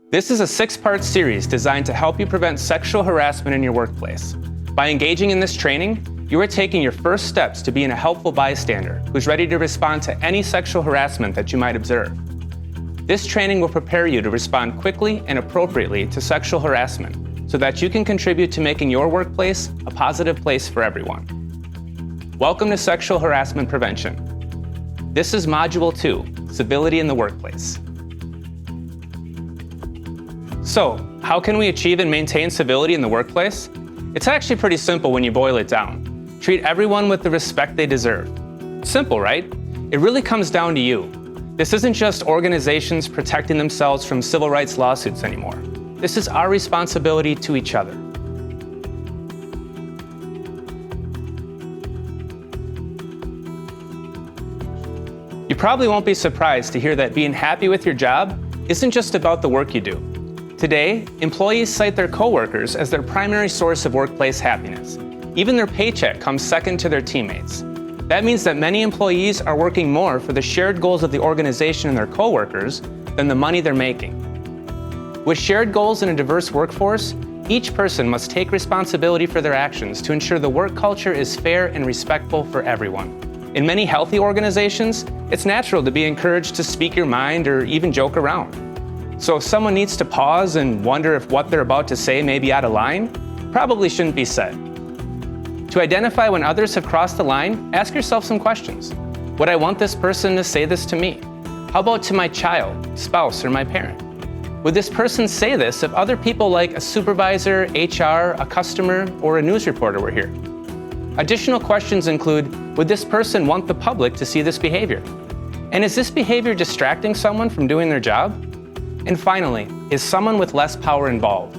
This is a 6-part series designed to help you prevent sexual harassment in your workplace. By engaging in this training, you are taking your first steps to being a helpful bystander who's ready to respond to any sexual harassment that you might observe. This training will prepare you to respond quickly and appropriately to sexual harassment so that you can contribute to making your workplace a positive place for everyone. Welcome to Sexual Harassment Prevention. This is Module 2, Civility in the Workplace. So, how can we achieve and maintain civility in the workplace? It's actually pretty simple when you boil it down. Treat everyone with the respect they deserve. Simple, right? It really comes down to you. This isn't just organizations protecting themselves from civil rights lawsuits anymore. This is our responsibility to each other. You probably won't be surprised to hear that being happy with your job isn't just about the work you do. Today, employees cite their coworkers as their primary source of workplace happiness. Even their paycheck comes second to their teammates. That means that many employees are working more for the shared goals of the organization and their coworkers than the money they're making. With shared goals in a diverse workforce, each person must take responsibility for their actions to ensure the work culture is fair and respectful for everyone. In many healthy organizations, it's natural to be encouraged to speak your mind or even joke around. So if someone needs to pause and wonder if what they're about to say may be out of line, probably shouldn't be said. To identify when others have crossed the line, ask yourself some questions. Would I want this person to say this to me? How about to my child, spouse, or my parent? Would this person say this if other people like a supervisor, HR, a customer, or a news reporter were here? Additional questions include, would this person want the public to see this behavior? And is this behavior distracting someone from doing their job? And finally, is someone with less power involved?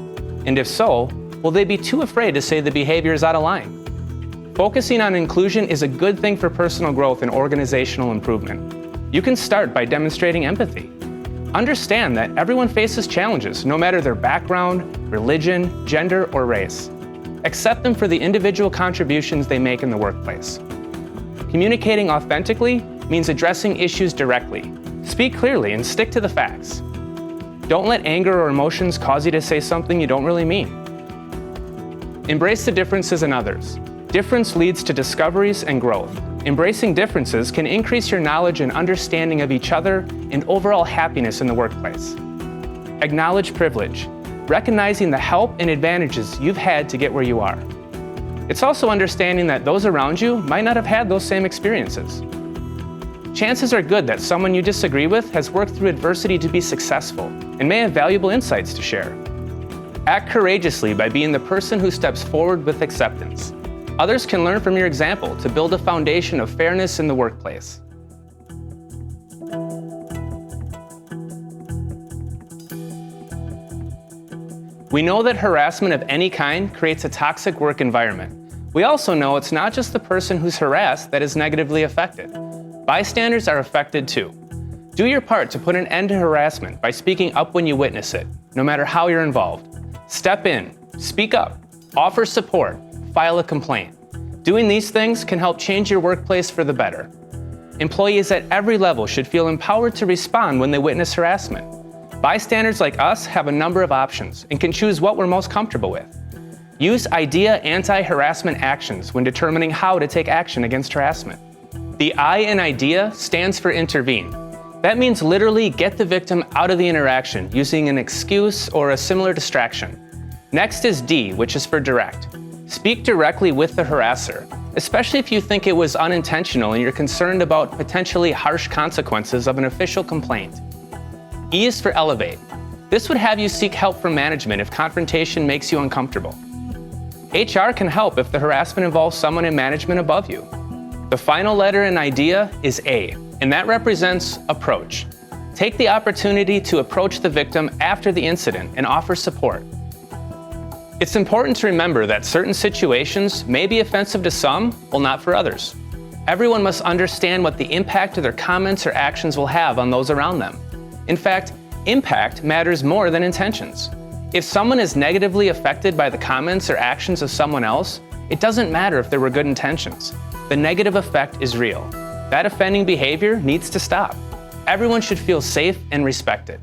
And if so, will they be too afraid to say the behavior is out of line? Focusing on inclusion is a good thing for personal growth and organizational improvement. You can start by demonstrating empathy. Understand that everyone faces challenges, no matter their background, religion, gender, or race. Accept them for the individual contributions they make in the workplace. Communicating authentically means addressing issues directly. Speak clearly and stick to the facts. Don't let anger or emotions cause you to say something you don't really mean. Embrace the differences in others. Difference leads to discoveries and growth. Embracing differences can increase your knowledge and understanding of each other and overall happiness in the workplace. Acknowledge privilege, recognizing the help and advantages you've had to get where you are. It's also understanding that those around you might not have had those same experiences. Chances are good that someone you disagree with has worked through adversity to be successful and may have valuable insights to share. Act courageously by being the person who steps forward with acceptance. Others can learn from your example to build a foundation of fairness in the workplace. We know that harassment of any kind creates a toxic work environment. We also know it's not just the person who's harassed that is negatively affected. Bystanders are affected too. Do your part to put an end to harassment by speaking up when you witness it, no matter how you're involved. Step in, speak up, offer support, file a complaint. Doing these things can help change your workplace for the better. Employees at every level should feel empowered to respond when they witness harassment. Bystanders like us have a number of options and can choose what we're most comfortable with. Use IDEA anti-harassment actions when determining how to take action against harassment. The I in IDEA stands for intervene. That means literally get the victim out of the interaction using an excuse or a similar distraction. Next is D, which is for direct. Speak directly with the harasser, especially if you think it was unintentional and you're concerned about potentially harsh consequences of an official complaint. E is for elevate. This would have you seek help from management if confrontation makes you uncomfortable. HR can help if the harassment involves someone in management above you. The final letter in IDEA is A, and that represents approach. Take the opportunity to approach the victim after the incident and offer support. It's important to remember that certain situations may be offensive to some, while not for others. Everyone must understand what the impact of their comments or actions will have on those around them. In fact, impact matters more than intentions. If someone is negatively affected by the comments or actions of someone else, it doesn't matter if there were good intentions. The negative effect is real. That offending behavior needs to stop. Everyone should feel safe and respected.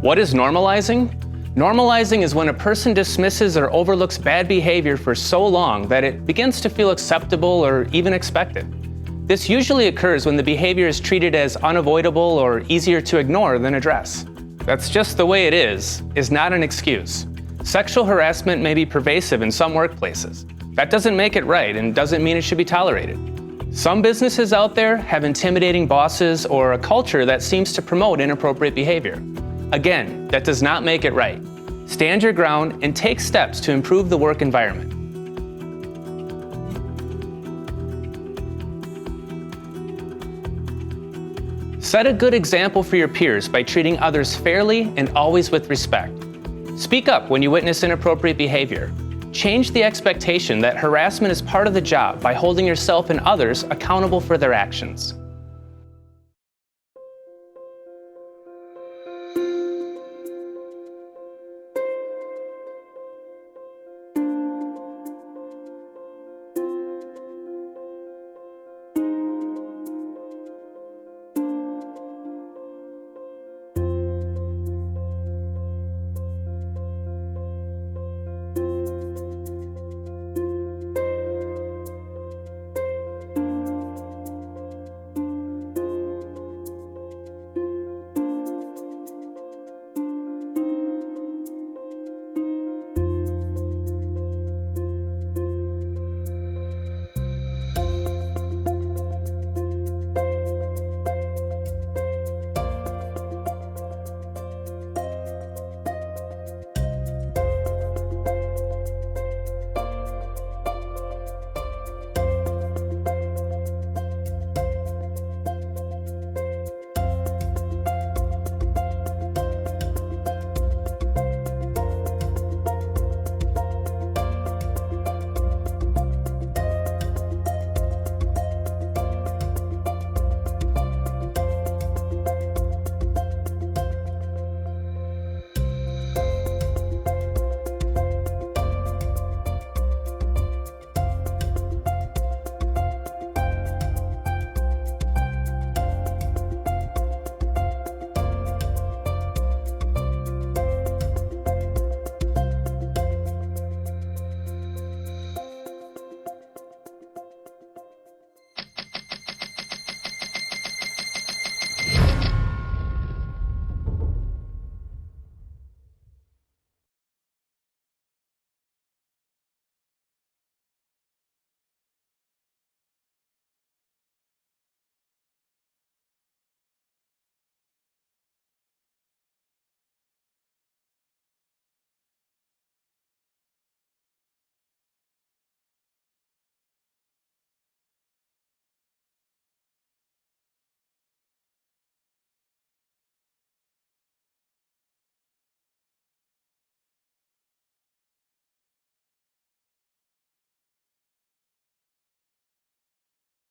What is normalizing? Normalizing is when a person dismisses or overlooks bad behavior for so long that it begins to feel acceptable or even expected. This usually occurs when the behavior is treated as unavoidable or easier to ignore than address. That's just the way it is not an excuse. Sexual harassment may be pervasive in some workplaces. That doesn't make it right and doesn't mean it should be tolerated. Some businesses out there have intimidating bosses or a culture that seems to promote inappropriate behavior. Again, that does not make it right. Stand your ground and take steps to improve the work environment. Set a good example for your peers by treating others fairly and always with respect. Speak up when you witness inappropriate behavior. Change the expectation that harassment is part of the job by holding yourself and others accountable for their actions.